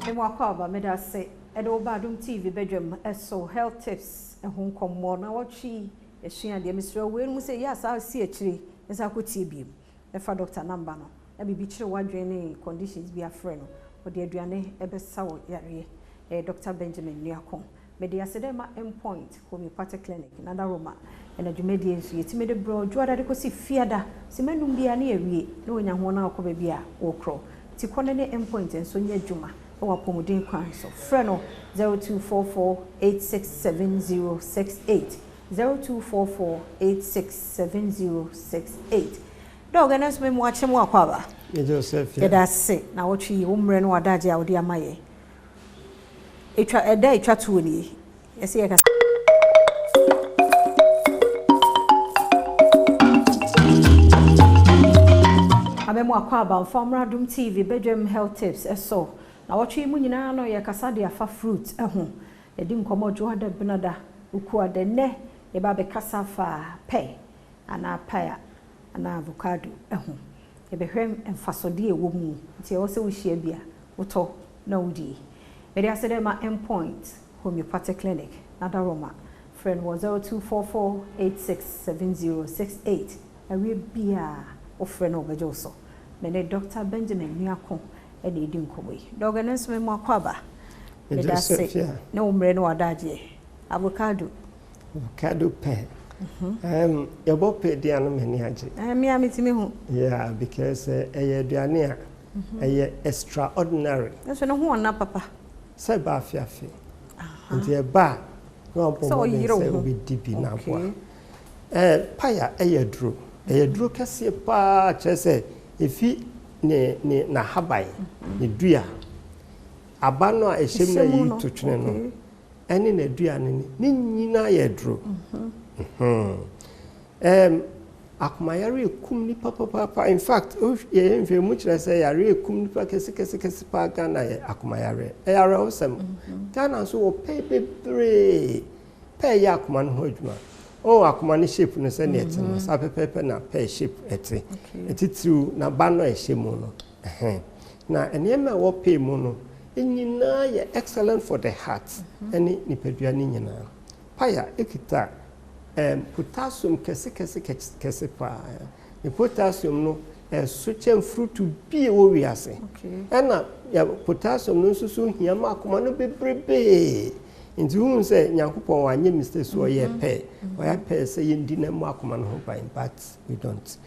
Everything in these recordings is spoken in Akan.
Emwakaba meda say Adom TV bedroom so health tips and home come more na watchi esua de Mr. we mu say yes I see actually is akoti bi e fa doctor number no e bi kire wadwene conditions bi afre no o de aduane e be sawo yare Dr. Benjamin Niakon me de asedema endpoint homeopathic clinic na da Roma and adwumedi enso yetime de bro juada de kosi fiada se manum bia na awie na onya ho na akọ ba bia wo kro ti kone ne endpoint enso nya adwuma wa pomodin kwan so freno 0244867068 0244867068 dog anas me mo ache mo akwaba Joseph ya da se na wotwi wo mre no wadaje a wodi amaye etwa to ni yesi ya Amemo akwaba from Adom TV bedroom health tips eso na watwi mu nyina no ye kasa de afa fruit eho ye di nkomo jo ada benada uku ade ne ye ba be kasa fa pe ana paya ana avocado eho ye be hwem emfasode ewo mu nti ye wo se wo hia bia woto na wudi me dey say dem endpoint homeopathic clinic na da Roma friend was 0244867068 awie bia o friend obejo so me ne Dr. Benjamin Niakon e dey di nkoboyi dog anas me mo akwaba me da say na umre no wadaje avocado pe yebo pe dia no mani age me amitimi hu yeah because aduane a extraordinary so no hu na papa say ba afiafi nti e ba no obo say obi dibi na boa paya duro kase pa chese efi ne na habai ne dua abano a ehyem na yi to twene no ene na dua ne nyina ye duro akumayare ekum ni papa in fact ye mfe mu kire say yare ekum ni pa kese pa Ghana ye akumayare yare osem Ghana so wo pepe ya akuma no hodwuma oh akuma ni shape no say net no sa pepe na pe shape etitu na ba no ehyemu no na enema wo pe mu no nyina ye excellent for the heart any nipadua ni nyina paya ekita potassium kese pa the potassium no such fruit bi wo wiase na ya potassium no susu hia ma akoma no bebrebe nti hu se Nyankopon wanye mistake so ye pe oya pe se yendi na mu akoma no ho by but we don't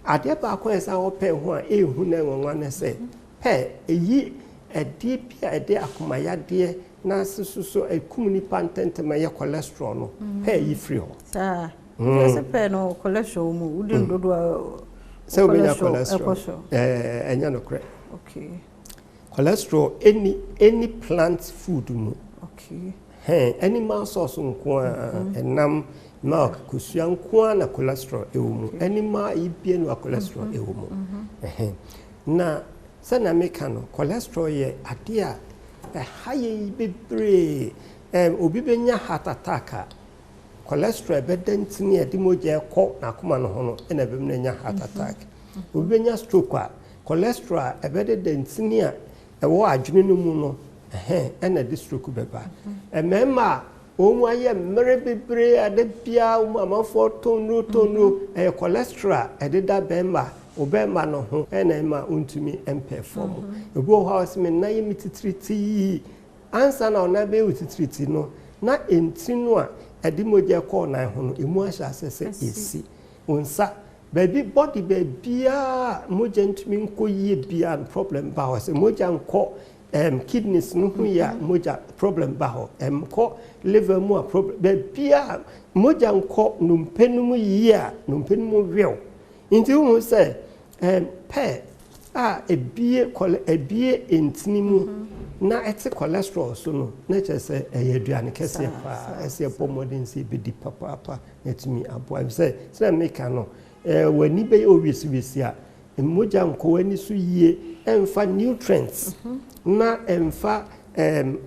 ade ba akwa esa wo pe ho a ehu na nwanwa na se pe eyi ade bia ade akoma ya de na susu ekum ni pantentema ye cholesterol no pe yi free ho sa se pe no cholesterol mu udin dodo se o benya cholesterol enya no kre okay cholesterol any plant food mu okay animal source nko enam milk kusua nko na cholesterol ewumu animal ibie no cholesterol ewumu na sana meka no cholesterol ye ade a haye bebre obi benya heart attack cholesterol bedentini ade moje ekọ na akoma no ho no na bem na nya heart attack obi benya stroke a cholesterol ebedentini a ewo adwene no mu no ena de stroke beba emema omu aye mere bebre ade bia amafo tonu cholesterol ededa bema obema no ho ena ma untumi emperform obo house me na yemi titriti ansa na ona be utitriti no na entinu a ede moje ko na ho no emu ahya asese esi unsa baby body bia moje ntumi nko yie bia problem ba ho se moje nko kidneys no hu ya moja problem ba ho ko liver mu a problem be bia moja nko numpenum yia numpenum wew nti hu se pe ebie entinimu na eti cholesterol so no na chese eyaduane kese pa ese pomodin se bedi papa etimi abo se make no wani be obviously a moja nko wani so yie emfa nutrients na emfa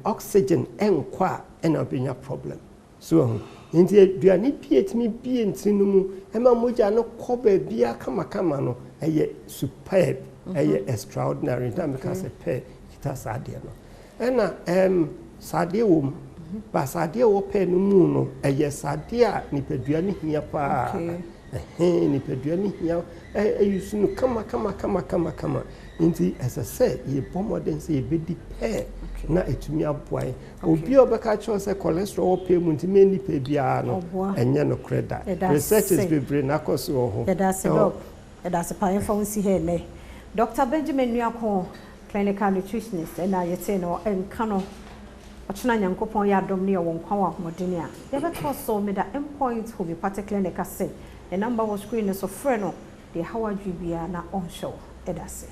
oxygen enkwa ena obenya problem so nti aduane pietimi bi entinumu ema moja no koba bia kama no eye superb eye extraordinary that because pe kita sadie no ɛna sade wo ba sade wo pɛ no mu no ɛyɛ sade a nipadua ne hia paa nipadua ne hia ɛyusu no kama nti ɛsɛ sɛ yɛbɔ mmɔden sɛ yɛbɛdi pɛ na etumi aboa obi a obɛka kyerɛ sɛ cholesterol wo pɛ mu nti me nipa biara no ɛnyɛ no kreda research is bebre na kɔso ho ɛda se pa yɛmfa wo si hɛ nɛ Dr. Benjamin Nuako clinical nutritionist and I say no and cano Ochina Yankopon ya Adom near one power Modinia. Never cost so me that endpoint homeopathic clinic say the number was screen is of freno the how you be na on show. Edase.